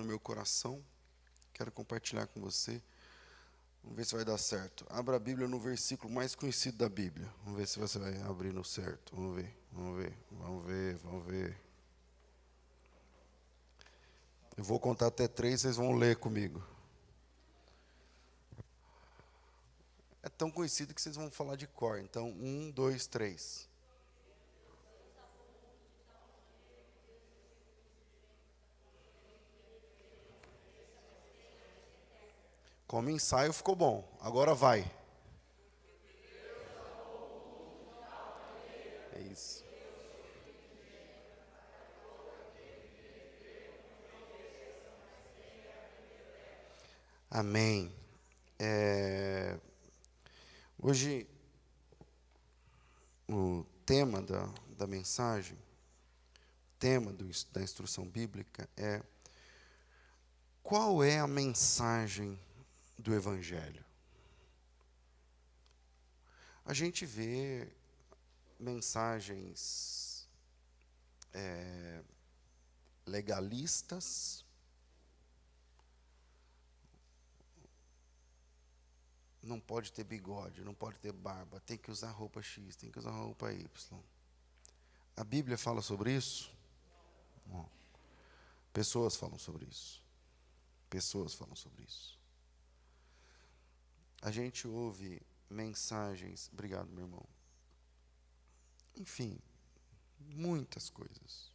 no meu coração. Quero compartilhar com você. Vamos ver se vai dar certo. Abra a Bíblia no versículo mais conhecido da Bíblia. Vamos ver se você vai abrir no certo. Vamos ver. Eu vou contar até 3, vocês vão ler comigo. É tão conhecido que vocês vão falar de cor. Então, 1, 2, 3. Como ensaio ficou bom. Agora vai. É isso. Amém. Hoje, o tema da mensagem, da instrução bíblica é: qual é a mensagem do Evangelho? A gente vê mensagens legalistas, não pode ter bigode, não pode ter barba, tem que usar roupa X, tem que usar roupa Y. A Bíblia fala sobre isso? Não. Pessoas falam sobre isso. A gente ouve mensagens, obrigado, meu irmão. Enfim, muitas coisas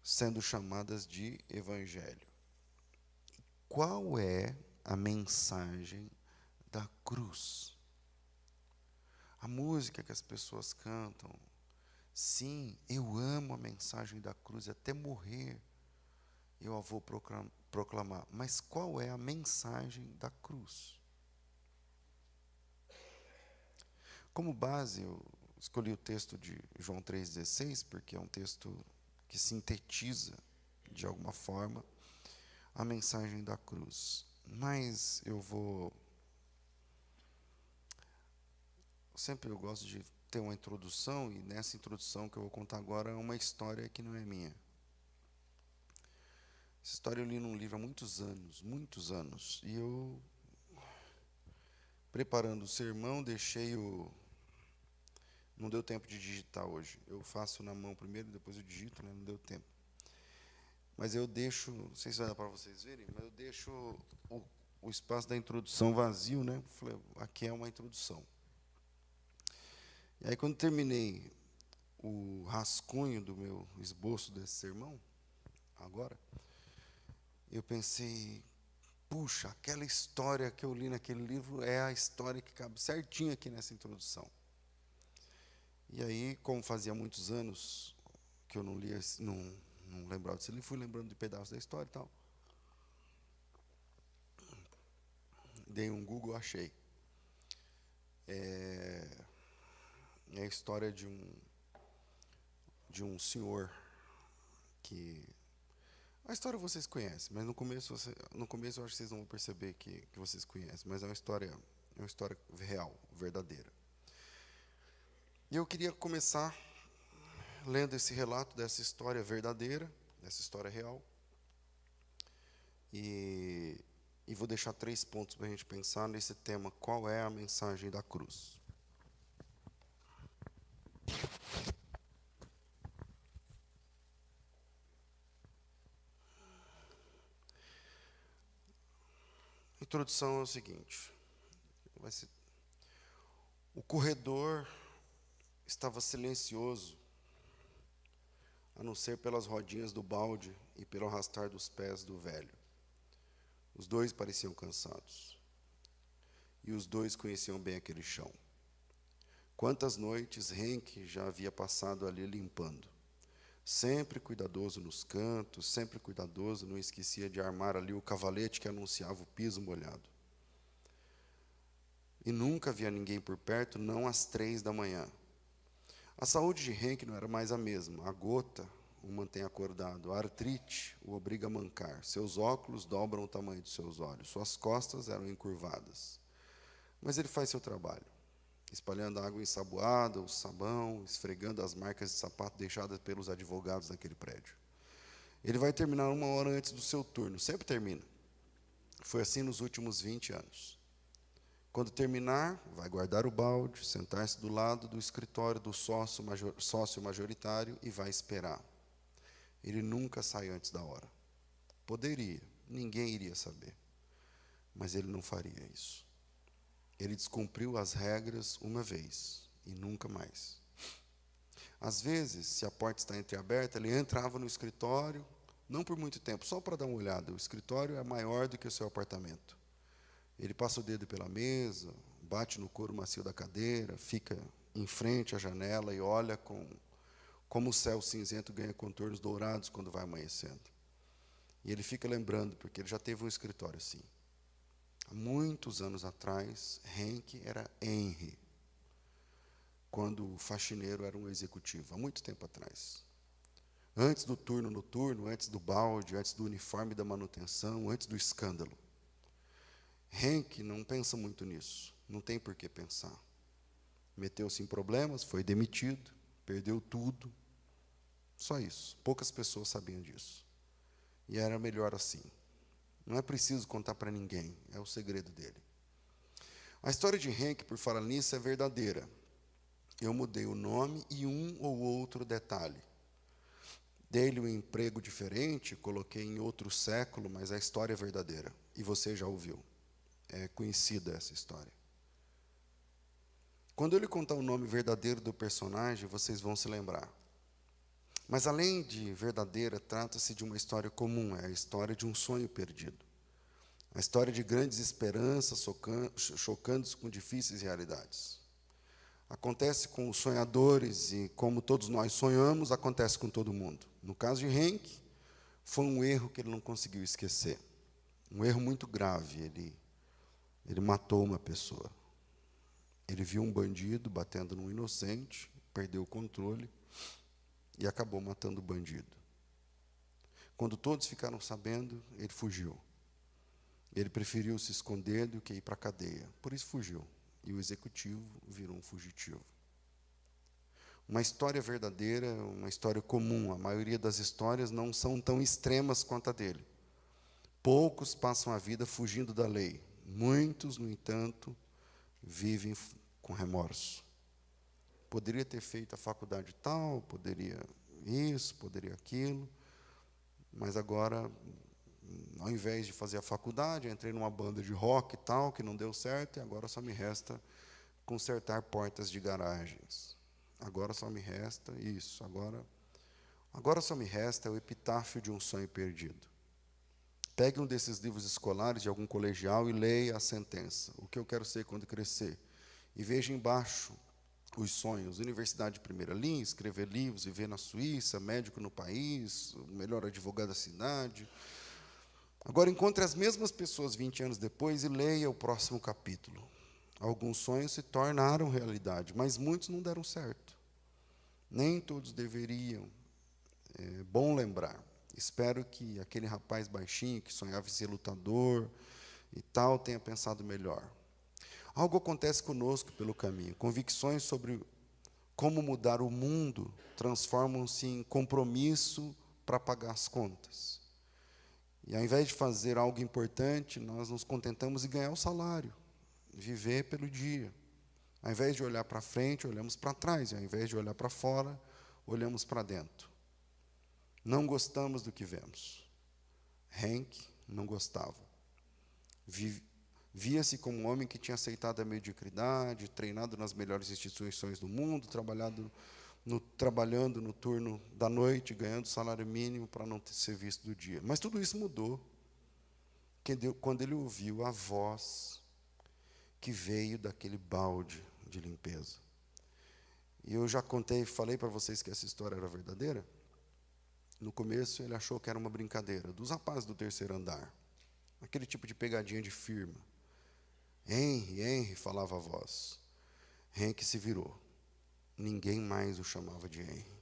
sendo chamadas de evangelho. Qual é a mensagem da cruz? A música que as pessoas cantam, sim, eu amo a mensagem da cruz, até morrer eu a vou proclamar. Mas qual é a mensagem da cruz? Como base, eu escolhi o texto de João 3,16, porque é um texto que sintetiza, de alguma forma, a mensagem da cruz. Mas sempre eu gosto de ter uma introdução, e nessa introdução que eu vou contar agora é uma história que não é minha. Essa história eu li num livro há muitos anos, e eu, preparando o sermão, não deu tempo de digitar hoje. Eu faço na mão primeiro, depois eu digito, né? Não deu tempo. Mas eu deixo, não sei se vai dar para vocês verem, mas eu deixo o espaço da introdução vazio, né? Falei, aqui é uma introdução. E aí, quando terminei o rascunho do meu esboço desse sermão, agora, eu pensei, puxa, aquela história que eu li naquele livro é a história que cabe certinho aqui nessa introdução. E aí, como fazia muitos anos que eu não lia, não lembrava desse livro, fui lembrando de pedaços da história e tal. Dei um Google, achei. É a história de um senhor que... A história vocês conhecem, mas no começo eu acho que vocês não vão perceber que vocês conhecem, mas é uma história real, verdadeira. E eu queria começar lendo esse relato dessa história verdadeira, dessa história real, e vou deixar 3 pontos para a gente pensar nesse tema: qual é a mensagem da cruz? A introdução é o seguinte: o corredor estava silencioso, a não ser pelas rodinhas do balde e pelo arrastar dos pés do velho. Os dois pareciam cansados, e os dois conheciam bem aquele chão. Quantas noites Henk já havia passado ali limpando. Sempre cuidadoso nos cantos, sempre cuidadoso, não esquecia de armar ali o cavalete que anunciava o piso molhado. E nunca havia ninguém por perto, não às 3 da manhã. A saúde de Henk não era mais a mesma. A gota o mantém acordado. A artrite o obriga a mancar. Seus óculos dobram o tamanho dos seus olhos. Suas costas eram encurvadas. Mas ele faz seu trabalho, espalhando a água ensaboada, o sabão, esfregando as marcas de sapato deixadas pelos advogados naquele prédio. Ele vai terminar 1 hora antes do seu turno, sempre termina. Foi assim nos últimos 20 anos. Quando terminar, vai guardar o balde, sentar-se do lado do escritório do sócio majoritário e vai esperar. Ele nunca sai antes da hora. Poderia, ninguém iria saber. Mas ele não faria isso. Ele descumpriu as regras uma vez e nunca mais. Às vezes, se a porta está entreaberta, ele entrava no escritório, não por muito tempo, só para dar uma olhada. O escritório é maior do que o seu apartamento. Ele passa o dedo pela mesa, bate no couro macio da cadeira, fica em frente à janela e olha como o céu cinzento ganha contornos dourados quando vai amanhecendo. E ele fica lembrando, porque ele já teve um escritório assim. Há muitos anos atrás, Henk era Henry, quando o faxineiro era um executivo, há muito tempo atrás. Antes do turno noturno, antes do balde, antes do uniforme da manutenção, antes do escândalo. Henk não pensa muito nisso, não tem por que pensar. Meteu-se em problemas, foi demitido, perdeu tudo. Só isso. Poucas pessoas sabiam disso. E era melhor assim. Não é preciso contar para ninguém, é o segredo dele. A história de Henk, por falar nisso, é verdadeira. Eu mudei o nome e um ou outro detalhe. Dei-lhe um emprego diferente, coloquei em outro século, mas a história é verdadeira. E você já ouviu. É conhecida essa história. Quando eu lhe contar o nome verdadeiro do personagem, vocês vão se lembrar. Mas além de verdadeira, trata-se de uma história comum, é a história de um sonho perdido. A história de grandes esperanças chocando-se com difíceis realidades. Acontece com os sonhadores e, como todos nós sonhamos, acontece com todo mundo. No caso de Henk, foi um erro que ele não conseguiu esquecer. Um erro muito grave. Ele matou uma pessoa. Ele viu um bandido batendo num inocente, perdeu o controle e acabou matando o bandido. Quando todos ficaram sabendo, ele fugiu. Ele preferiu se esconder do que ir para a cadeia. Por isso fugiu. E o executivo virou um fugitivo. Uma história verdadeira, uma história comum. A maioria das histórias não são tão extremas quanto a dele. Poucos passam a vida fugindo da lei. Muitos, no entanto, vivem com remorso. Poderia ter feito a faculdade tal, poderia isso, poderia aquilo, mas agora, ao invés de fazer a faculdade, entrei numa banda de rock e tal, que não deu certo, e agora só me resta consertar portas de garagens. Agora só me resta isso, agora só me resta o epitáfio de um sonho perdido. Pegue um desses livros escolares de algum colegial e leia a sentença. O que eu quero ser quando crescer? E veja embaixo os sonhos. Universidade de primeira linha, escrever livros, viver na Suíça, médico no país, o melhor advogado da cidade. Agora encontre as mesmas pessoas 20 anos depois e leia o próximo capítulo. Alguns sonhos se tornaram realidade, mas muitos não deram certo. Nem todos deveriam. É bom lembrar. Espero que aquele rapaz baixinho que sonhava em ser lutador e tal tenha pensado melhor. Algo acontece conosco pelo caminho. Convicções sobre como mudar o mundo transformam-se em compromisso para pagar as contas. E ao invés de fazer algo importante, nós nos contentamos em ganhar o salário, viver pelo dia. Ao invés de olhar para frente, olhamos para trás. E ao invés de olhar para fora, olhamos para dentro. Não gostamos do que vemos. Henk não gostava. Via-se como um homem que tinha aceitado a mediocridade, treinado nas melhores instituições do mundo, trabalhando no turno da noite, ganhando salário mínimo para não ser visto do dia. Mas tudo isso mudou quando ele ouviu a voz que veio daquele balde de limpeza. E eu já falei para vocês que essa história era verdadeira. No começo, ele achou que era uma brincadeira dos rapazes do terceiro andar. Aquele tipo de pegadinha de firma. Henry, Henry, falava a voz. Henry se virou. Ninguém mais o chamava de Henry.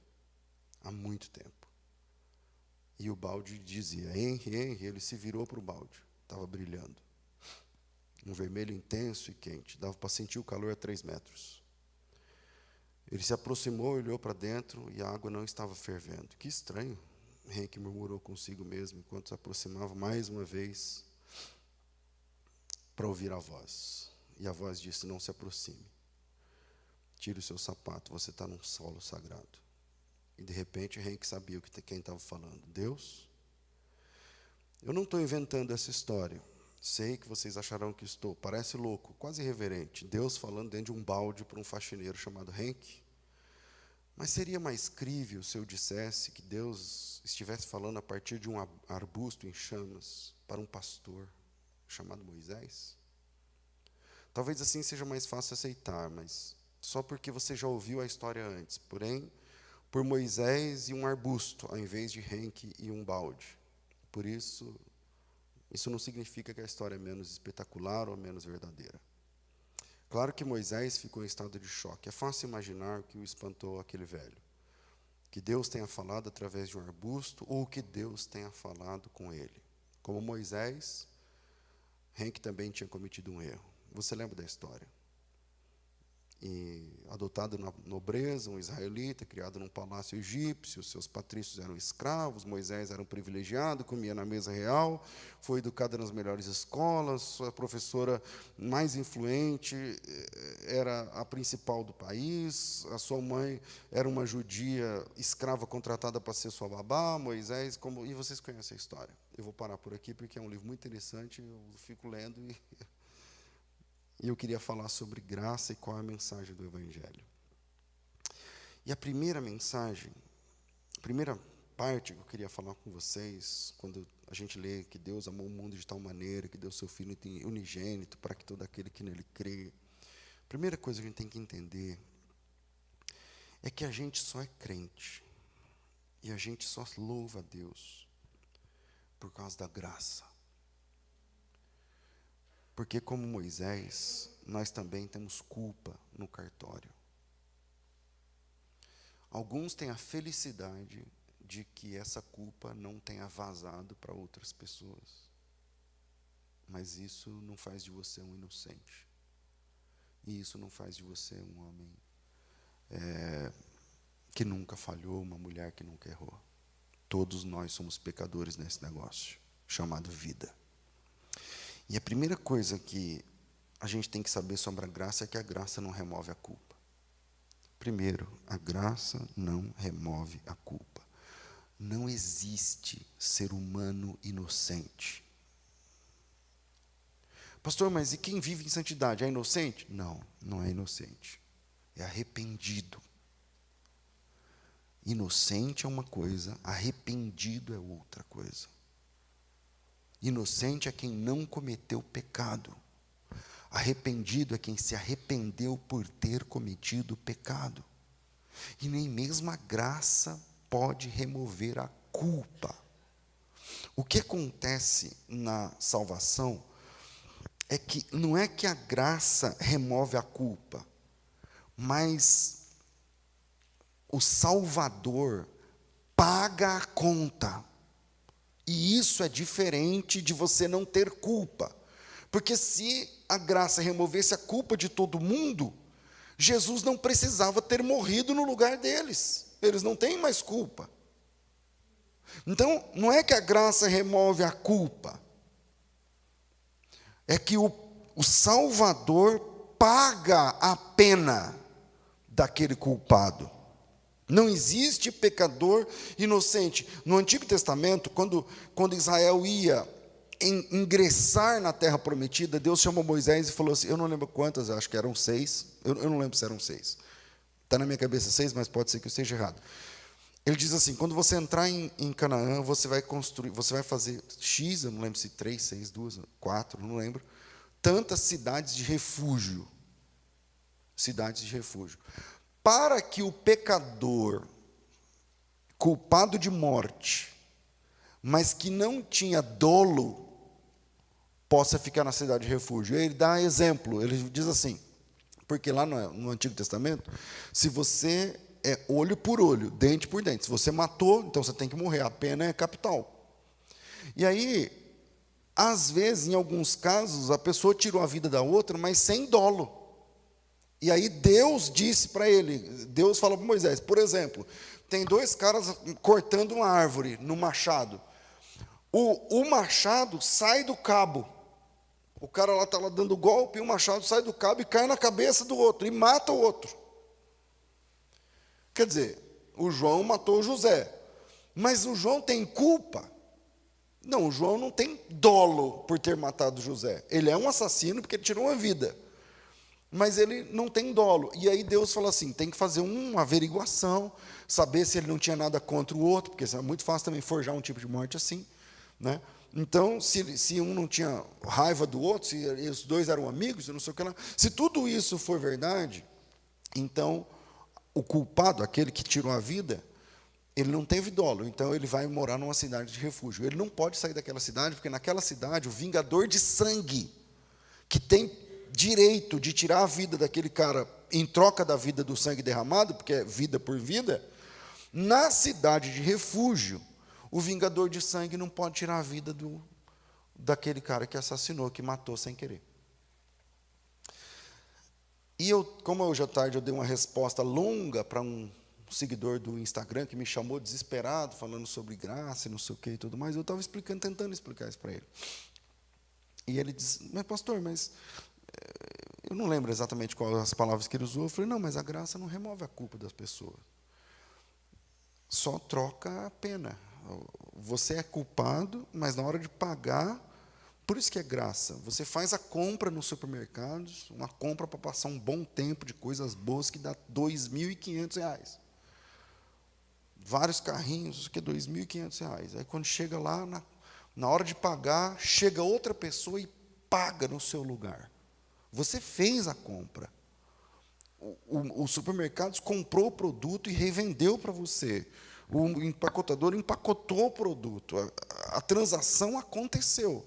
Há muito tempo. E o balde dizia, Henry, Henry. Ele se virou para o balde. Estava brilhando. Um vermelho intenso e quente. Dava para sentir o calor a 3 metros. Ele se aproximou, olhou para dentro e a água não estava fervendo. Que estranho. Henrique murmurou consigo mesmo, enquanto se aproximava mais uma vez para ouvir a voz. E a voz disse: não se aproxime. Tire o seu sapato, você está num solo sagrado. E de repente Henrique sabia quem estava falando. Deus? Eu não estou inventando essa história. Sei que vocês acharão que estou. Parece louco, quase irreverente. Deus falando dentro de um balde para um faxineiro chamado Henrique. Mas seria mais crível se eu dissesse que Deus estivesse falando a partir de um arbusto em chamas para um pastor chamado Moisés? Talvez assim seja mais fácil aceitar, mas só porque você já ouviu a história antes. Porém, por Moisés e um arbusto, ao invés de Henrique e um balde. Por isso não significa que a história é menos espetacular ou menos verdadeira. Claro que Moisés ficou em estado de choque. É fácil imaginar o que o espantou aquele velho. Que Deus tenha falado através de um arbusto ou que Deus tenha falado com ele. Como Moisés, Henrique também tinha cometido um erro. Você lembra da história? E adotado na nobreza, um israelita, criado num palácio egípcio, seus patrícios eram escravos, Moisés era um privilegiado, comia na mesa real, foi educado nas melhores escolas, sua professora mais influente era a principal do país, a sua mãe era uma judia escrava contratada para ser sua babá, Moisés, e vocês conhecem a história. Eu vou parar por aqui porque é um livro muito interessante, eu fico lendo e eu queria falar sobre graça e qual é a mensagem do Evangelho. E a primeira mensagem, a primeira parte que eu queria falar com vocês, quando a gente lê que Deus amou o mundo de tal maneira, que deu seu Filho unigênito para que todo aquele que nele crê. A primeira coisa que a gente tem que entender é que a gente só é crente e a gente só louva a Deus por causa da graça. Porque, como Moisés, nós também temos culpa no cartório. Alguns têm a felicidade de que essa culpa não tenha vazado para outras pessoas. Mas isso não faz de você um inocente. E isso não faz de você um homem que nunca falhou, uma mulher que nunca errou. Todos nós somos pecadores nesse negócio, chamado vida. E a primeira coisa que a gente tem que saber sobre a graça é que a graça não remove a culpa. Primeiro, a graça não remove a culpa. Não existe ser humano inocente. Pastor, mas e quem vive em santidade? É inocente? Não, não é inocente. É arrependido. Inocente é uma coisa, arrependido é outra coisa. Inocente é quem não cometeu pecado. Arrependido é quem se arrependeu por ter cometido pecado. E nem mesmo a graça pode remover a culpa. O que acontece na salvação é que não é que a graça remove a culpa, mas o Salvador paga a conta. E isso é diferente de você não ter culpa. Porque se a graça removesse a culpa de todo mundo, Jesus não precisava ter morrido no lugar deles. Eles não têm mais culpa. Então, não é que a graça remove a culpa. É que o Salvador paga a pena daquele culpado. Não existe pecador inocente. No Antigo Testamento, quando Israel ia ingressar na terra prometida, Deus chamou Moisés e falou assim, eu não lembro quantas, acho que eram 6, eu não lembro se eram 6. Está na minha cabeça 6, mas pode ser que eu esteja errado. Ele diz assim, quando você entrar em Canaã, você vai fazer X, eu não lembro se 3, 6, 2, 4, não lembro, tantas cidades de refúgio. Cidades de refúgio. Para que o pecador, culpado de morte, mas que não tinha dolo, possa ficar na cidade de refúgio. Ele dá exemplo, ele diz assim, porque lá no Antigo Testamento, se você é olho por olho, dente por dente, se você matou, então você tem que morrer, a pena é capital. E aí, às vezes, em alguns casos, a pessoa tirou a vida da outra, mas sem dolo. E aí Deus disse para ele, Deus falou para Moisés, por exemplo, tem dois caras cortando uma árvore no machado. O machado sai do cabo. O cara lá está lá dando golpe, e o machado sai do cabo e cai na cabeça do outro, e mata o outro. Quer dizer, o João matou o José. Mas o João tem culpa? Não, o João não tem dolo por ter matado o José. Ele é um assassino porque ele tirou uma vida. Mas ele não tem dolo. E aí Deus falou assim, tem que fazer uma averiguação, saber se ele não tinha nada contra o outro, porque é muito fácil também forjar um tipo de morte assim, né? Então, se um não tinha raiva do outro, se os dois eram amigos, não sei o que lá, se tudo isso for verdade, então o culpado, aquele que tirou a vida, ele não teve dolo, então ele vai morar numa cidade de refúgio. Ele não pode sair daquela cidade, porque naquela cidade o vingador de sangue, que tem direito de tirar a vida daquele cara em troca da vida do sangue derramado, porque é vida por vida, na cidade de refúgio, o vingador de sangue não pode tirar a vida daquele cara que assassinou, que matou sem querer. E como hoje à tarde eu dei uma resposta longa para um seguidor do Instagram que me chamou desesperado, falando sobre graça e não sei o que e tudo mais, eu estava tentando explicar isso para ele. E ele disse, mas pastor, eu não lembro exatamente quais as palavras que ele usou. Eu falei, não, mas a graça não remove a culpa das pessoas. Só troca a pena. Você é culpado, mas na hora de pagar, por isso que é graça. Você faz a compra nos supermercados, uma compra para passar um bom tempo de coisas boas que dá R$ 2.500. Vários carrinhos, isso aqui é R$ 2.500. Aí quando chega lá, na hora de pagar, chega outra pessoa e paga no seu lugar. Você fez a compra. O supermercado comprou o produto e revendeu para você. O empacotador empacotou o produto. A transação aconteceu.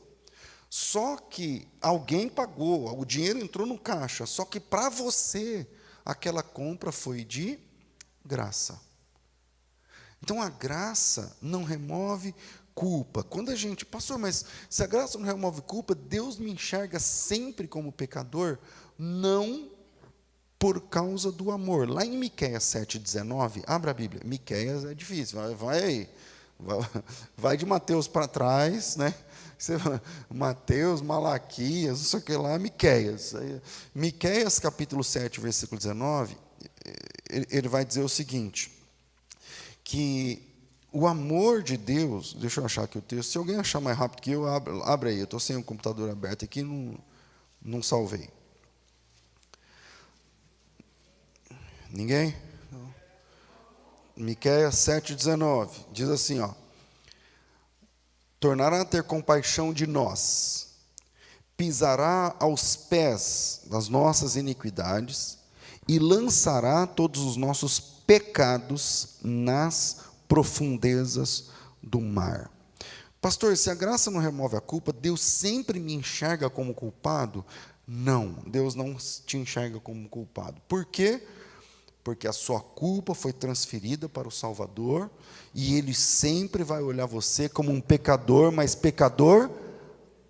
Só que alguém pagou, o dinheiro entrou no caixa. Só que para você, aquela compra foi de graça. Então, a graça não remove culpa. Quando a gente, pastor, mas se a graça não remove culpa, Deus me enxerga sempre como pecador, não por causa do amor. Lá em Miqueias 7,19, abra a Bíblia. Miqueias é difícil, vai de Mateus para trás, né? Mateus, Malaquias, não sei o que lá, Miqueias. Miqueias capítulo 7, versículo 19, ele vai dizer o seguinte, que o amor de Deus, deixa eu achar aqui o texto, se alguém achar mais rápido que eu, abre aí, eu estou sem o computador aberto aqui, não salvei. Ninguém? Miqueias 7,19, diz assim, tornará a ter compaixão de nós, pisará aos pés das nossas iniquidades e lançará todos os nossos pecados nas profundezas do mar. Pastor, se a graça não remove a culpa, Deus sempre me enxerga como culpado? Não, Deus não te enxerga como culpado. Por quê? Porque a sua culpa foi transferida para o Salvador, e Ele sempre vai olhar você como um pecador, mas pecador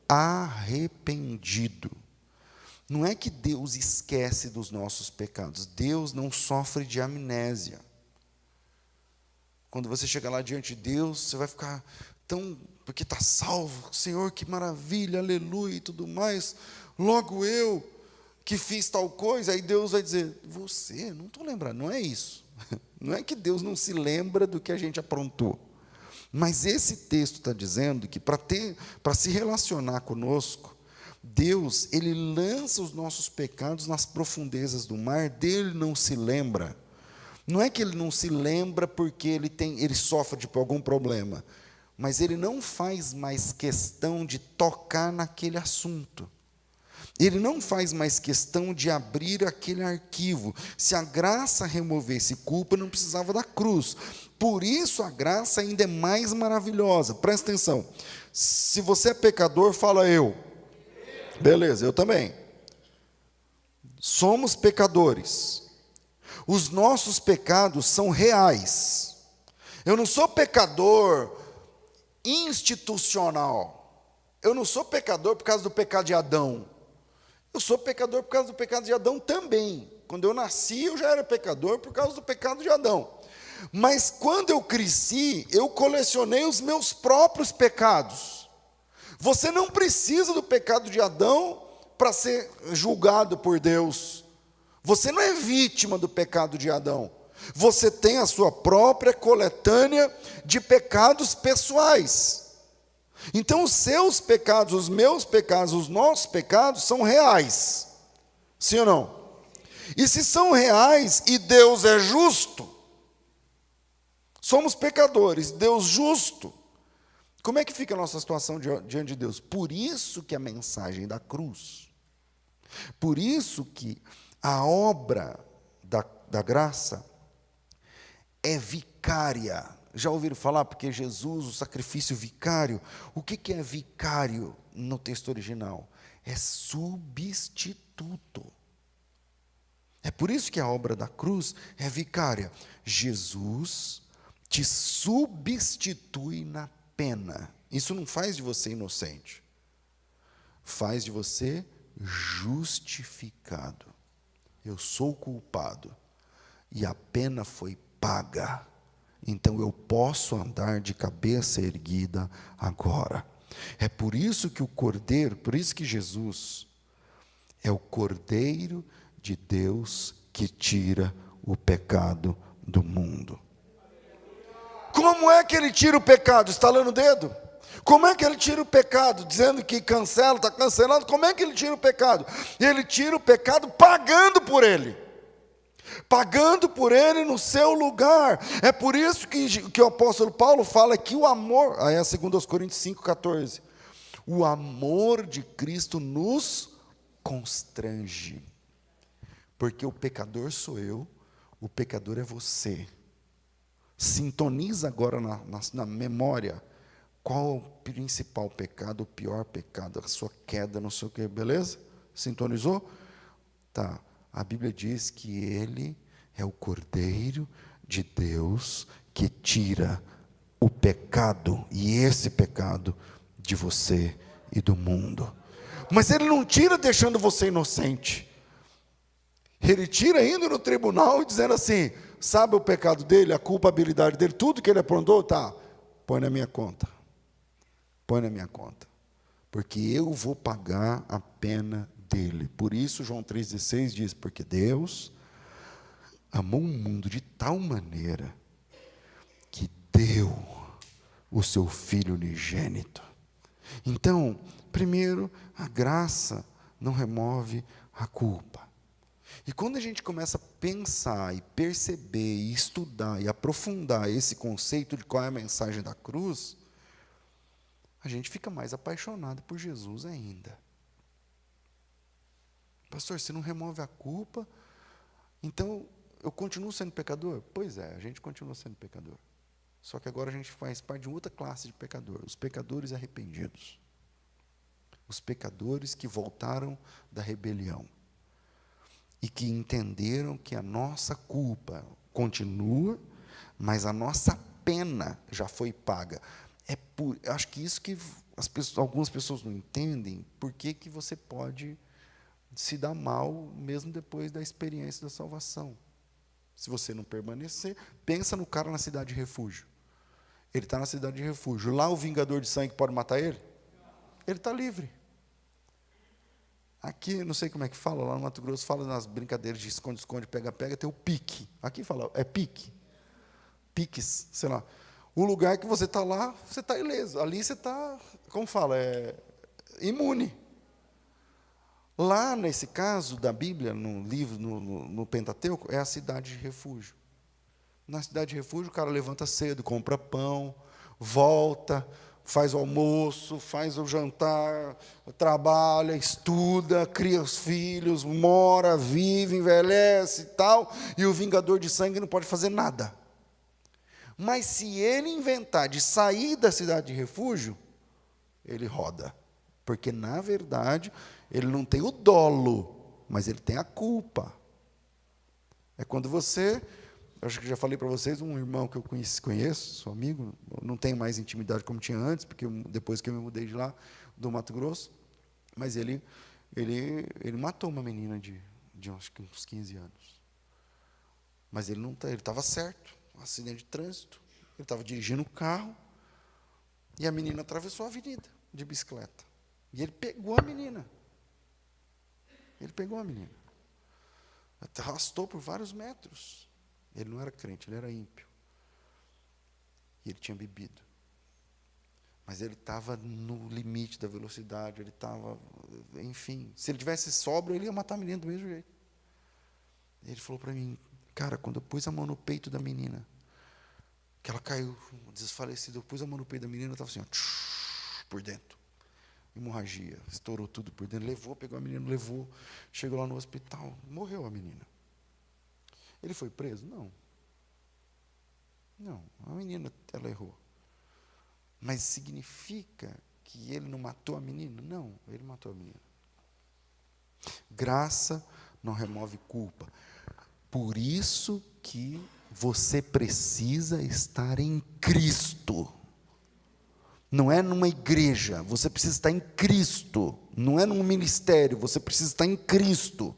arrependido. Não é que Deus esquece dos nossos pecados, Deus não sofre de amnésia. Quando você chegar lá diante de Deus, você vai ficar porque está salvo, Senhor, que maravilha, aleluia e tudo mais, logo eu que fiz tal coisa, aí Deus vai dizer, você, não estou lembrando, não é isso. Não é que Deus não se lembra do que a gente aprontou. Mas esse texto está dizendo que para se relacionar conosco, Deus, Ele lança os nossos pecados nas profundezas do mar, dele não se lembra. Não é que Ele não se lembra porque ele sofre de algum problema, mas Ele não faz mais questão de tocar naquele assunto. Ele não faz mais questão de abrir aquele arquivo. Se a graça removesse culpa, não precisava da cruz. Por isso a graça ainda é mais maravilhosa. Presta atenção. Se você é pecador, fala eu. Beleza, eu também. Somos pecadores. Os nossos pecados são reais. Eu não sou pecador institucional. Eu não sou pecador por causa do pecado de Adão. Eu sou pecador por causa do pecado de Adão também. Quando eu nasci, eu já era pecador por causa do pecado de Adão. Mas quando eu cresci, eu colecionei os meus próprios pecados. Você não precisa do pecado de Adão para ser julgado por Deus. Você não é vítima do pecado de Adão. Você tem a sua própria coletânea de pecados pessoais. Então, os seus pecados, os meus pecados, os nossos pecados são reais. Sim ou não? E se são reais e Deus é justo, somos pecadores, Deus justo, como é que fica a nossa situação diante de Deus? Por isso que a mensagem da cruz, por isso que a obra da graça é vicária. Já ouviram falar? Porque Jesus, o sacrifício vicário, o que é vicário no texto original? É substituto. É por isso que a obra da cruz é vicária. Jesus te substitui na pena. Isso não faz de você inocente. Faz de você justificado. Eu sou culpado. E a pena foi paga. Então eu posso andar de cabeça erguida agora. É por isso que o Cordeiro, por isso que Jesus é o Cordeiro de Deus que tira o pecado do mundo. Como é que ele tira o pecado? Estalando o dedo? Como é que ele tira o pecado? Dizendo que cancela, está cancelado. Como é que ele tira o pecado? Ele tira o pecado pagando por ele. Pagando por ele no seu lugar. É por isso que o apóstolo Paulo fala que o amor, aí é 2 Coríntios 5,14, o amor de Cristo nos constrange. Porque o pecador sou eu, o pecador é você. Sintoniza agora na memória qual é o principal pecado, o pior pecado, a sua queda, não sei o que, beleza? Sintonizou? Tá. A Bíblia diz que ele é o Cordeiro de Deus que tira o pecado, e esse pecado, de você e do mundo. Mas ele não tira deixando você inocente. Ele tira indo no tribunal e dizendo assim, sabe o pecado dele, a culpabilidade dele, tudo que ele aprontou, tá, põe na minha conta. Põe na minha conta. Porque eu vou pagar a pena dele. Por isso João 3,16 diz, porque Deus amou o mundo de tal maneira que deu o seu Filho unigênito. Então, primeiro, a graça não remove a culpa. E quando a gente começa a pensar e perceber e estudar e aprofundar esse conceito de qual é a mensagem da cruz, a gente fica mais apaixonado por Jesus ainda. Pastor, se não remove a culpa, então eu continuo sendo pecador? Pois é, a gente continua sendo pecador. Só que agora a gente faz parte de outra classe de pecador, os pecadores arrependidos. Os pecadores que voltaram da rebelião. E que entenderam que a nossa culpa continua, mas a nossa pena já foi paga. Acho que isso que algumas pessoas não entendem, por que você pode se dar mal mesmo depois da experiência da salvação. Se você não permanecer, pensa no cara na cidade de refúgio. Ele está na cidade de refúgio. Lá o vingador de sangue pode matar ele? Ele está livre. Aqui, não sei como é que fala, lá no Mato Grosso, fala nas brincadeiras de esconde-esconde, pega-pega, tem o pique. Aqui fala, é pique. Piques, sei lá. O lugar que você está lá, você está ileso. Ali você está, como fala, imune. Lá, nesse caso da Bíblia, no livro, no Pentateuco, é a cidade de refúgio. Na cidade de refúgio, o cara levanta cedo, compra pão, volta, faz o almoço, faz o jantar, trabalha, estuda, cria os filhos, mora, vive, envelhece e tal, e o vingador de sangue não pode fazer nada. Mas se ele inventar de sair da cidade de refúgio, ele roda. Porque, na verdade, ele não tem o dolo, mas ele tem a culpa. É quando você... Acho que já falei para vocês, um irmão que eu conheço, sou amigo, não tenho mais intimidade como tinha antes, porque depois que eu me mudei de lá, do Mato Grosso, mas ele matou uma menina de acho que uns 15 anos. Mas ele estava certo, um acidente de trânsito. Ele estava dirigindo o carro e a menina atravessou a avenida de bicicleta. E ele pegou a menina. Ele pegou a menina. Arrastou por vários metros. Ele não era crente, ele era ímpio. E ele tinha bebido. Mas ele estava no limite da velocidade, ele estava, enfim. Se ele tivesse sóbrio, ele ia matar a menina do mesmo jeito. Ele falou para mim, cara, quando eu pus a mão no peito da menina, que ela caiu desfalecida, eu pus a mão no peito da menina, estava assim, ó, por dentro. Hemorragia, estourou tudo por dentro, levou, pegou a menina, levou, chegou lá no hospital, morreu a menina. Ele foi preso? Não. Não, a menina, ela errou. Mas significa que ele não matou a menina? Não, ele matou a menina. Graça não remove culpa. Por isso que você precisa estar em Cristo. Não é numa igreja, você precisa estar em Cristo. Não é num ministério, você precisa estar em Cristo.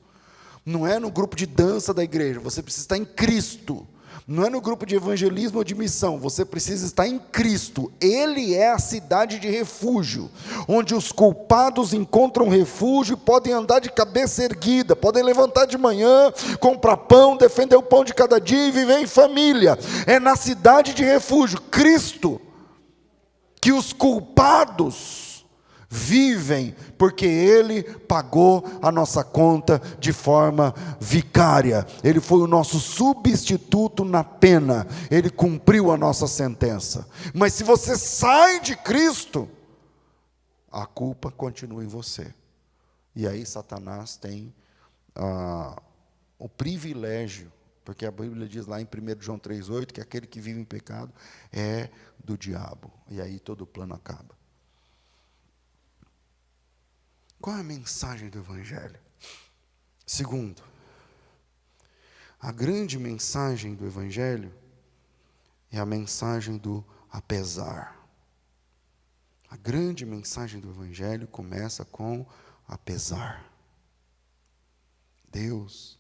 Não é no grupo de dança da igreja, você precisa estar em Cristo. Não é no grupo de evangelismo ou de missão, você precisa estar em Cristo. Ele é a cidade de refúgio, onde os culpados encontram refúgio e podem andar de cabeça erguida, podem levantar de manhã, comprar pão, defender o pão de cada dia e viver em família. É na cidade de refúgio, Cristo, que os culpados vivem, porque Ele pagou a nossa conta de forma vicária. Ele foi o nosso substituto na pena. Ele cumpriu a nossa sentença. Mas se você sai de Cristo, a culpa continua em você. E aí Satanás tem o privilégio, porque a Bíblia diz lá em 1 João 3,8, que aquele que vive em pecado é do diabo. E aí todo o plano acaba. Qual é a mensagem do Evangelho? Segundo, a grande mensagem do Evangelho é a mensagem do apesar. A grande mensagem do Evangelho começa com apesar. Deus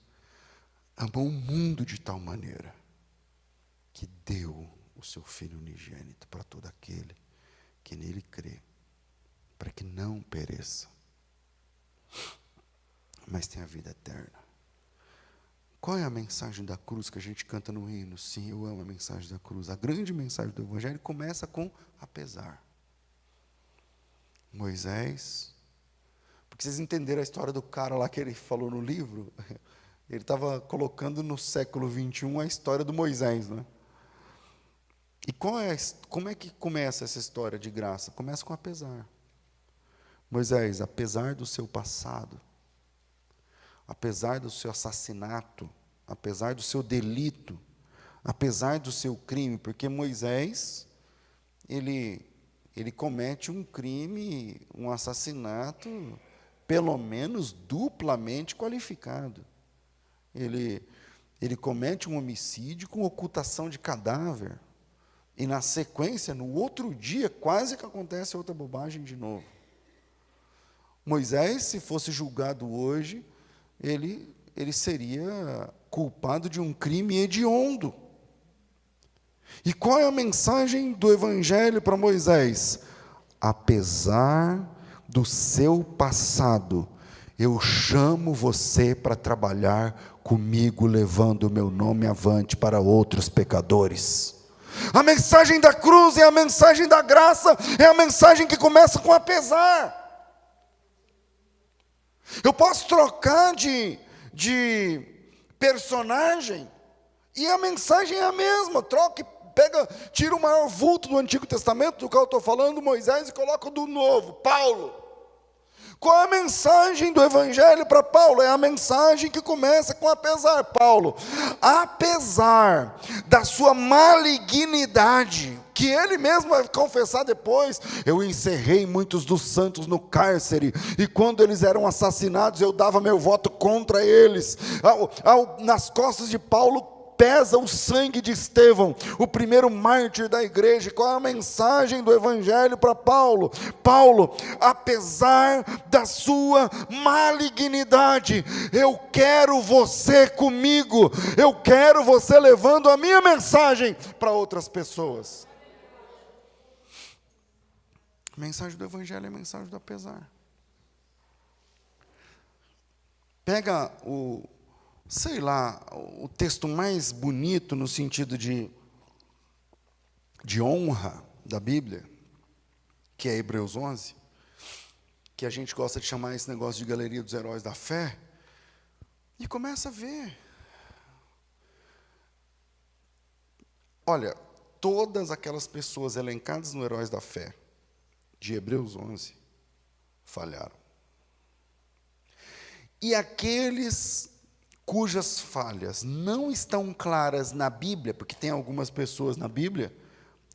amou o mundo de tal maneira que deu o seu Filho unigênito para todo aquele que nele crê, para que não pereça, mas tem a vida eterna. Qual é a mensagem da cruz que a gente canta no hino? Sim, eu amo a mensagem da cruz. A grande mensagem do Evangelho começa com apesar. Moisés, porque vocês entenderam a história do cara lá que ele falou no livro, ele estava colocando no século 21 a história do Moisés, né? E como é que começa essa história de graça? Começa com apesar. Moisés, apesar do seu passado, apesar do seu assassinato, apesar do seu delito, apesar do seu crime, porque Moisés, ele comete um crime, um assassinato, pelo menos duplamente qualificado. Ele comete um homicídio com ocultação de cadáver, e na sequência, no outro dia, quase que acontece outra bobagem de novo. Moisés, se fosse julgado hoje, ele seria culpado de um crime hediondo. E qual é a mensagem do Evangelho para Moisés? Apesar do seu passado, eu chamo você para trabalhar comigo, levando o meu nome avante para outros pecadores. A mensagem da cruz é a mensagem da graça, é a mensagem que começa com apesar. Eu posso trocar de personagem e a mensagem é a mesma. Tira o maior vulto do Antigo Testamento, do qual eu estou falando, Moisés, e coloca o do Novo, Paulo. Qual é a mensagem do Evangelho para Paulo? É a mensagem que começa com apesar. Paulo, apesar da sua malignidade, que ele mesmo vai confessar depois, eu encerrei muitos dos santos no cárcere, e quando eles eram assassinados, eu dava meu voto contra eles. Nas costas de Paulo pesa o sangue de Estevão, o primeiro mártir da igreja. Qual é a mensagem do evangelho para Paulo? Paulo, apesar da sua malignidade, eu quero você comigo, eu quero você levando a minha mensagem para outras pessoas. A mensagem do evangelho é a mensagem do apesar. Pega o texto mais bonito no sentido de honra da Bíblia, que é Hebreus 11, que a gente gosta de chamar esse negócio de galeria dos heróis da fé, e começa a ver. Olha, todas aquelas pessoas elencadas no Heróis da Fé, de Hebreus 11, falharam. E aqueles cujas falhas não estão claras na Bíblia, porque tem algumas pessoas na Bíblia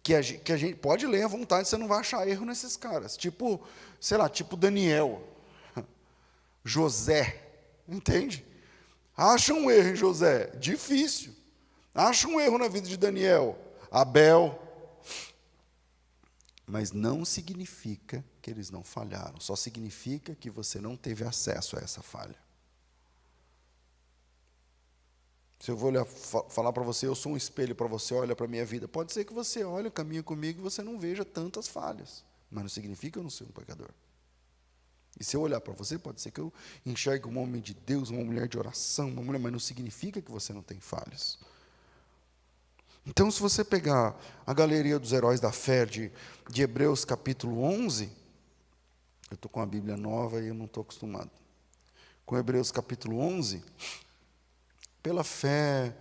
que a gente pode ler à vontade, você não vai achar erro nesses caras. Tipo, sei lá, tipo Daniel, José, entende? Acha um erro em José, difícil. Acha um erro na vida de Daniel, Abel. Mas não significa que eles não falharam, só significa que você não teve acesso a essa falha. Se eu vou falar para você, eu sou um espelho para você, olha para a minha vida, pode ser que você olhe, caminhe comigo e você não veja tantas falhas, mas não significa que eu não sou um pecador. E se eu olhar para você, pode ser que eu enxergue um homem de Deus, uma mulher de oração, uma mulher, mas não significa que você não tem falhas. Então, se você pegar a galeria dos heróis da fé de Hebreus capítulo 11, eu estou com a Bíblia nova e eu não estou acostumado. Com Hebreus capítulo 11, pela fé,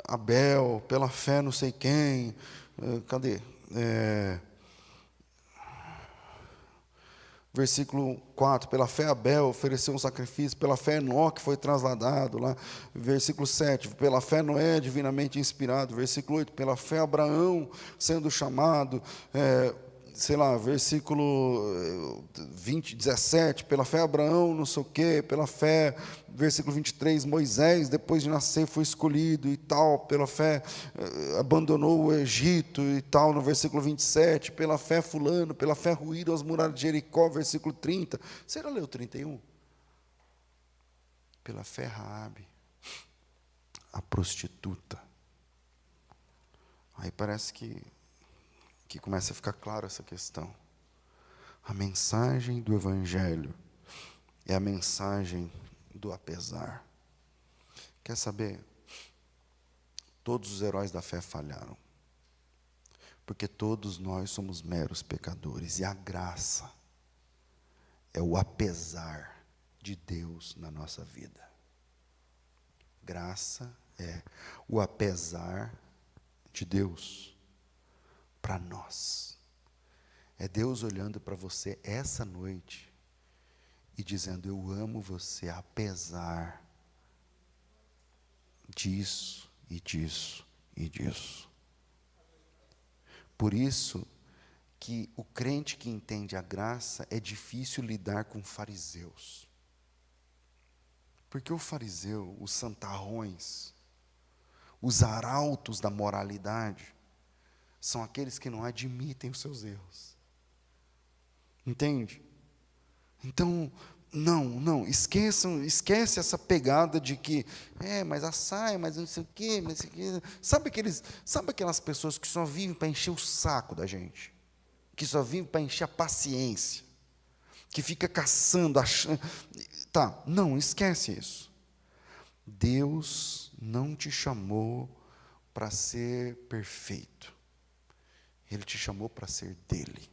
Abel, pela fé não sei quem, cadê? Versículo 4, pela fé Abel ofereceu um sacrifício, pela fé Enoque foi trasladado, lá, versículo 7, pela fé Noé divinamente inspirado, versículo 8, pela fé Abraão sendo chamado, versículo 17, pela fé Abraão, não sei o quê, pela fé, versículo 23, Moisés, depois de nascer, foi escolhido e tal, pela fé, abandonou o Egito e tal, no versículo 27, pela fé fulano, pela fé ruíram as muralhas de Jericó, versículo 30, você já leu 31? Pela fé Raabe, a prostituta. Aí parece que começa a ficar clara essa questão. A mensagem do Evangelho é a mensagem do apesar. Quer saber? Todos os heróis da fé falharam. Porque todos nós somos meros pecadores. E a graça é o apesar de Deus na nossa vida. Graça é o apesar de Deus para nós. É Deus olhando para você essa noite e dizendo: eu amo você apesar disso e disso e disso. Por isso que o crente que entende a graça é difícil lidar com fariseus. Porque o fariseu, os santarrões, os arautos da moralidade, são aqueles que não admitem os seus erros. Entende? Então, esquece essa pegada de que, mas a saia, mas não sei o quê, mas isso aqui. Sabe aquelas pessoas que só vivem para encher o saco da gente? Que só vivem para encher a paciência? Que fica caçando, achando. Tá, não, esquece isso. Deus não te chamou para ser perfeito. Ele te chamou para ser dele,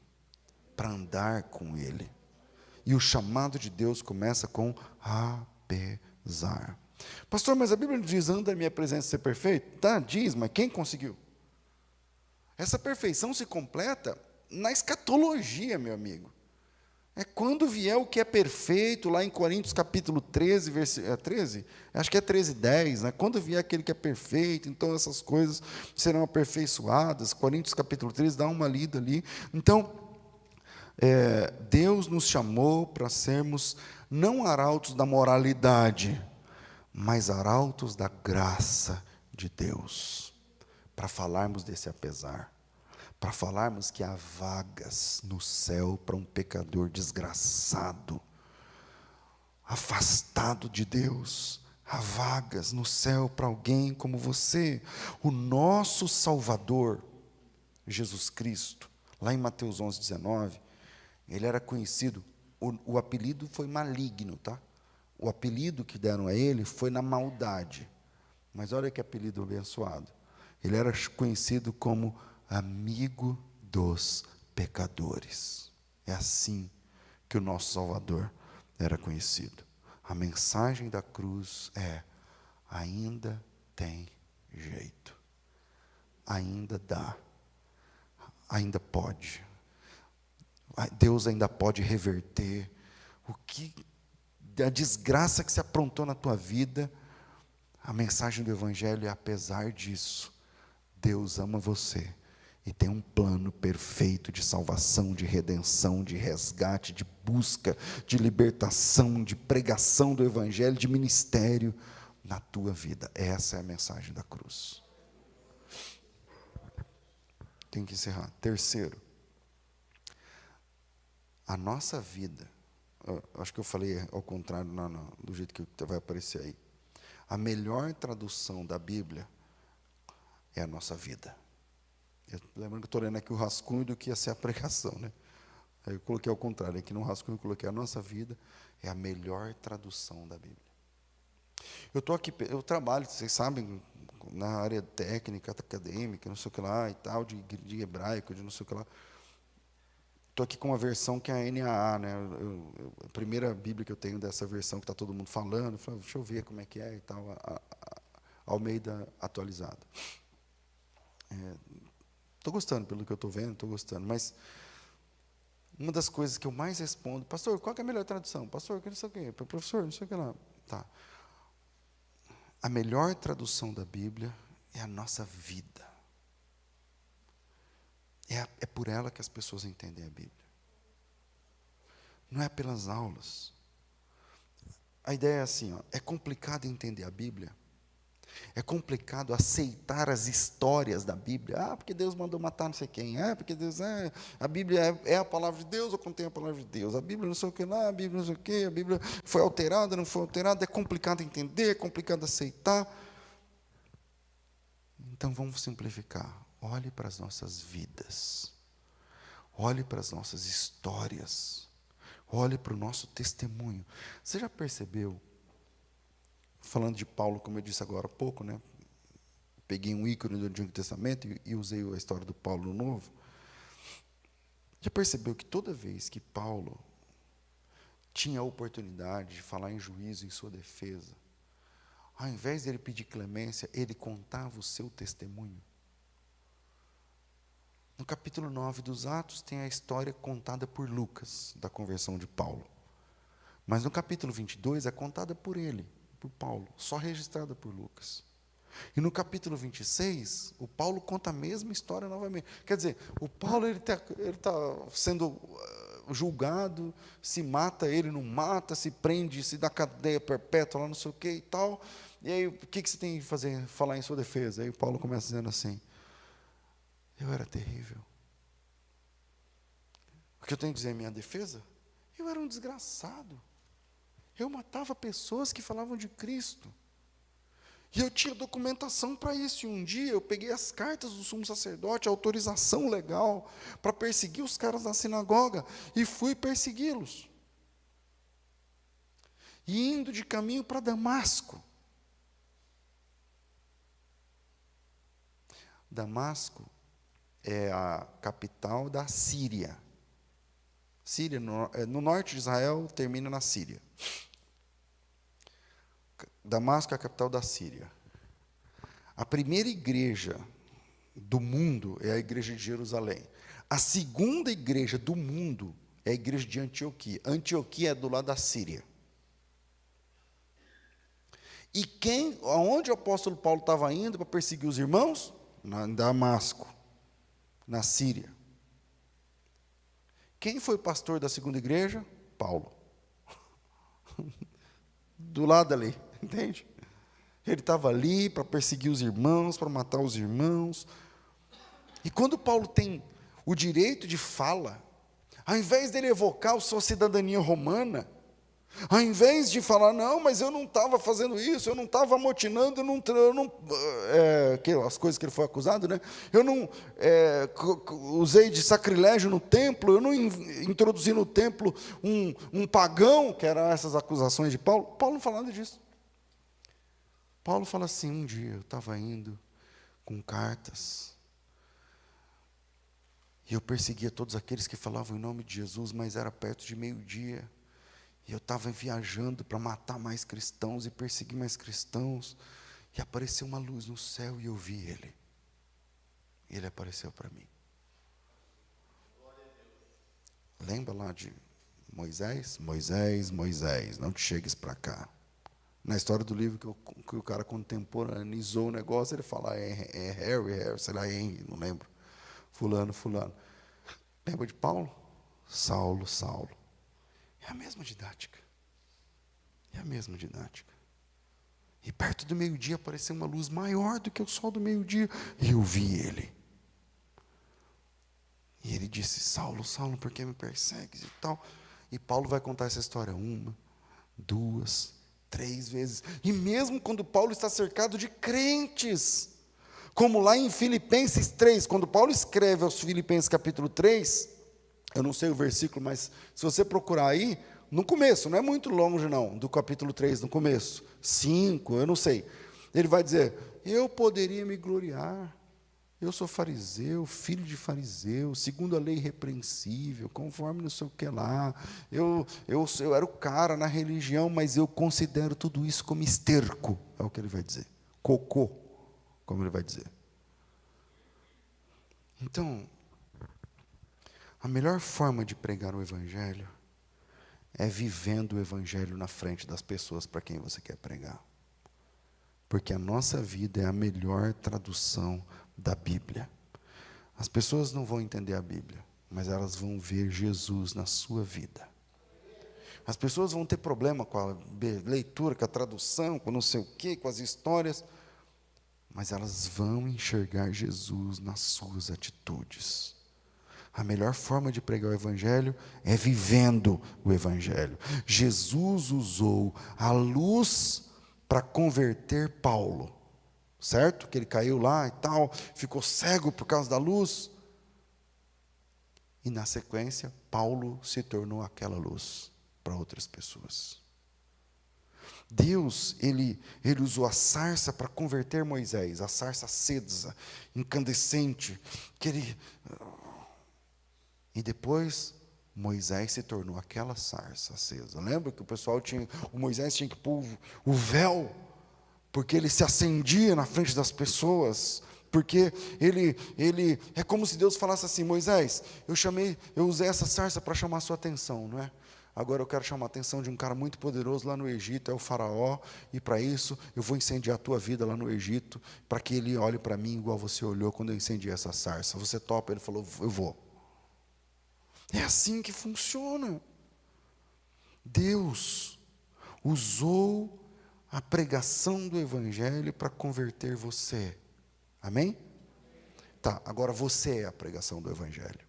para andar com ele. E o chamado de Deus começa com apesar. Pastor, mas a Bíblia não diz, anda em minha presença ser perfeito? Tá, diz, mas quem conseguiu? Essa perfeição se completa na escatologia, meu amigo. É quando vier o que é perfeito, lá em Coríntios capítulo 13, versículo 13? Acho que é 13, 10, né? Quando vier aquele que é perfeito, então essas coisas serão aperfeiçoadas. Coríntios capítulo 13, dá uma lida ali. Então, Deus nos chamou para sermos não arautos da moralidade, mas arautos da graça de Deus, para falarmos desse apesar, para falarmos que há vagas no céu para um pecador desgraçado, afastado de Deus. Há vagas no céu para alguém como você. O nosso Salvador, Jesus Cristo, lá em Mateus 11:19, ele era conhecido, o apelido foi maligno, tá? O apelido que deram a ele foi na maldade. Mas olha que apelido abençoado. Ele era conhecido como amigo dos pecadores. É assim que o nosso Salvador era conhecido. A mensagem da cruz é: ainda tem jeito, ainda dá, ainda pode. Deus ainda pode reverter a desgraça que se aprontou na tua vida. A mensagem do Evangelho é: apesar disso, Deus ama você e tem um plano perfeito de salvação, de redenção, de resgate, de busca, de libertação, de pregação do Evangelho, de ministério na tua vida. Essa é a mensagem da cruz. Tem que encerrar. Terceiro, a nossa vida, acho que eu falei ao contrário, do jeito que vai aparecer aí. A tradução da Bíblia é a nossa vida. Lembrando que eu estou lendo aqui o rascunho do que ia ser a pregação, né? Aí eu coloquei ao contrário, aqui no rascunho eu coloquei: a nossa vida é a melhor tradução da Bíblia. Eu estou aqui, eu trabalho, vocês sabem, na área técnica, acadêmica, não sei o que lá e tal, de hebraico, de não sei o que lá. Estou aqui com uma versão que é a NAA, né? A primeira Bíblia que eu tenho dessa versão que está todo mundo falando. Eu falei: deixa eu ver como é que é e tal, Almeida atualizada. Estou gostando pelo que eu estou vendo, estou gostando, mas uma das coisas que eu mais respondo: pastor, qual que é a melhor tradução? Pastor, que não sei o quê, professor, não sei o que lá. Tá. A melhor tradução da Bíblia é a nossa vida. É por ela que as pessoas entendem a Bíblia. Não é pelas aulas. A ideia é assim, é complicado entender a Bíblia. É complicado aceitar as histórias da Bíblia. Porque Deus mandou matar não sei quem. Porque Deus a Bíblia é a palavra de Deus ou contém a palavra de Deus. A Bíblia não sei o que lá, a Bíblia não sei o que. A Bíblia foi alterada, não foi alterada. É complicado entender, é complicado aceitar. Então vamos simplificar. Olhe para as nossas vidas. Olhe para as nossas histórias. Olhe para o nosso testemunho. Você já percebeu? Falando de Paulo, como eu disse agora há pouco, né? Peguei um ícone do Antigo Testamento e usei a história do Paulo no Novo. Já percebeu que toda vez que Paulo tinha a oportunidade de falar em juízo em sua defesa, ao invés de ele pedir clemência, ele contava o seu testemunho? No capítulo 9 dos Atos tem a história contada por Lucas, da conversão de Paulo. Mas no capítulo 22 é contada por ele, por Paulo, só registrada por Lucas. E no capítulo 26, o Paulo conta a mesma história novamente. Quer dizer, o Paulo ele tá sendo julgado, se mata ele, não mata, se prende, se dá cadeia perpétua, lá não sei o que e tal. E aí, o que você tem que fazer? Falar em sua defesa. Aí o Paulo começa dizendo assim: eu era terrível. O que eu tenho que dizer em minha defesa? Eu era um desgraçado. Eu matava pessoas que falavam de Cristo. E eu tinha documentação para isso. E um dia eu peguei as cartas do sumo sacerdote, a autorização legal, para perseguir os caras da sinagoga, e fui persegui-los. E indo de caminho para Damasco. Damasco é a capital da Síria. Síria, no norte de Israel, termina na Síria. Damasco é a capital da Síria. A primeira igreja do mundo é a igreja de Jerusalém. A segunda igreja do mundo é a igreja de Antioquia. Antioquia é do lado da Síria. E aonde o apóstolo Paulo estava indo para perseguir os irmãos? Em Damasco, na Síria. Quem foi pastor da segunda igreja? Paulo. Do lado ali, entende? Ele estava ali para perseguir os irmãos, para matar os irmãos. E quando Paulo tem o direito de fala, ao invés dele evocar a sua cidadania romana, ao invés de falar, não, mas eu não estava fazendo isso, eu não estava amotinando, as coisas que ele foi acusado, né? Eu não usei de sacrilégio no templo, eu não introduzi no templo um pagão, que eram essas acusações de Paulo. Paulo não fala nada disso. Paulo fala assim, um dia eu estava indo com cartas, e eu perseguia todos aqueles que falavam em nome de Jesus, mas era perto de meio-dia, e eu estava viajando para matar mais cristãos e perseguir mais cristãos, e apareceu uma luz no céu e eu vi ele. Ele apareceu para mim. Lembra lá de Moisés? Moisés, Moisés, não te chegues para cá. Na história do livro que o cara contemporaneizou o negócio, ele fala, Harry, sei lá, Henry, não lembro. Fulano. Lembra de Paulo? Saulo. É a mesma didática. E perto do meio-dia apareceu uma luz maior do que o sol do meio-dia. E eu vi ele. E ele disse, Saulo, por que me persegues e tal? E Paulo vai contar essa história 1, 2, 3 vezes. E mesmo quando Paulo está cercado de crentes, como lá em Filipenses 3, quando Paulo escreve aos Filipenses capítulo 3, eu não sei o versículo, mas se você procurar aí, no começo, não é muito longe não, do capítulo 3, no começo, 5, eu não sei, ele vai dizer, eu poderia me gloriar, eu sou fariseu, filho de fariseu, segundo a lei irrepreensível, conforme não sei o que lá, eu era o cara na religião, mas eu considero tudo isso como esterco, é o que ele vai dizer, cocô, como ele vai dizer. Então, a melhor forma de pregar o Evangelho é vivendo o Evangelho na frente das pessoas para quem você quer pregar. Porque a nossa vida é a melhor tradução da Bíblia. As pessoas não vão entender a Bíblia, mas elas vão ver Jesus na sua vida. As pessoas vão ter problema com a leitura, com a tradução, com não sei o quê, com as histórias, mas elas vão enxergar Jesus nas suas atitudes. A melhor forma de pregar o Evangelho é vivendo o Evangelho. Jesus usou a luz para converter Paulo, certo? Que ele caiu lá e tal, ficou cego por causa da luz. E na sequência, Paulo se tornou aquela luz para outras pessoas. Deus, ele usou a sarça para converter Moisés, a sarça acesa, incandescente, e depois Moisés se tornou aquela sarça acesa. Lembra que o Moisés tinha que pôr o véu, porque ele se acendia na frente das pessoas, porque ele é como se Deus falasse assim, Moisés, eu usei essa sarça para chamar a sua atenção, não é? Agora eu quero chamar a atenção de um cara muito poderoso lá no Egito, é o faraó, e para isso eu vou incendiar a tua vida lá no Egito, para que ele olhe para mim igual você olhou quando eu incendiei essa sarça. Você topa? Ele falou, eu vou. É assim que funciona. Deus usou a pregação do Evangelho para converter você. Amém? Tá, agora você é a pregação do Evangelho.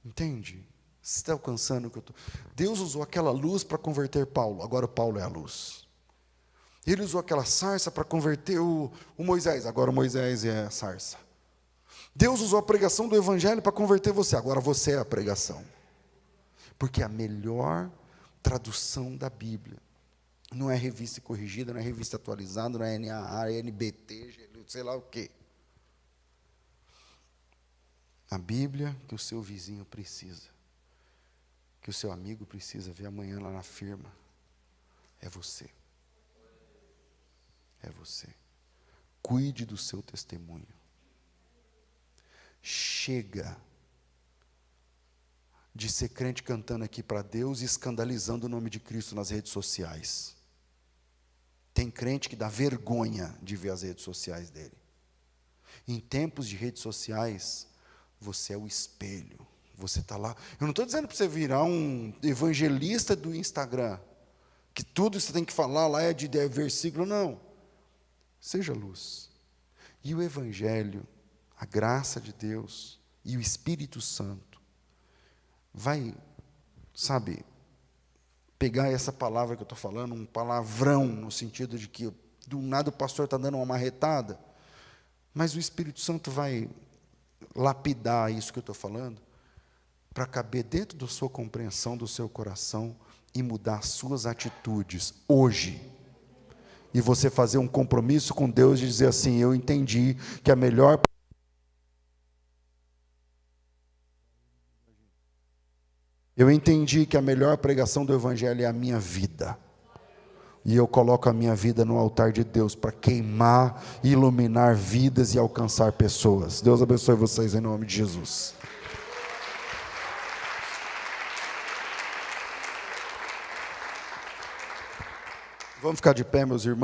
Entende? Você está alcançando o que eu estou... Deus usou aquela luz para converter Paulo, agora Paulo é a luz. Ele usou aquela sarça para converter o Moisés, agora o Moisés é a sarça. Deus usou a pregação do Evangelho para converter você, agora você é a pregação. Porque a melhor tradução da Bíblia não é revista corrigida, não é revista atualizada, não é NAA, NBT, sei lá o quê. A Bíblia que o seu vizinho precisa, que o seu amigo precisa ver amanhã lá na firma, é você. É você. Cuide do seu testemunho. Chega de ser crente cantando aqui para Deus e escandalizando o nome de Cristo nas redes sociais. Tem crente que dá vergonha de ver as redes sociais dele. Em tempos de redes sociais, você é o espelho. Você está lá. Eu não estou dizendo para você virar um evangelista do Instagram. que tudo que você tem que falar lá é de versículo, não. Seja luz. E o Evangelho, a graça de Deus e o Espírito Santo vai, sabe, pegar essa palavra que eu estou falando, um palavrão, no sentido de que do nada o pastor está dando uma marretada, mas o Espírito Santo vai lapidar isso que eu estou falando, para caber dentro da sua compreensão, do seu coração, e mudar as suas atitudes hoje. E você fazer um compromisso com Deus de dizer assim: eu entendi que a melhor pregação do Evangelho é a minha vida. E eu coloco a minha vida no altar de Deus para queimar, iluminar vidas e alcançar pessoas. Deus abençoe vocês em nome de Jesus. Vamos ficar de pé, meus irmãos.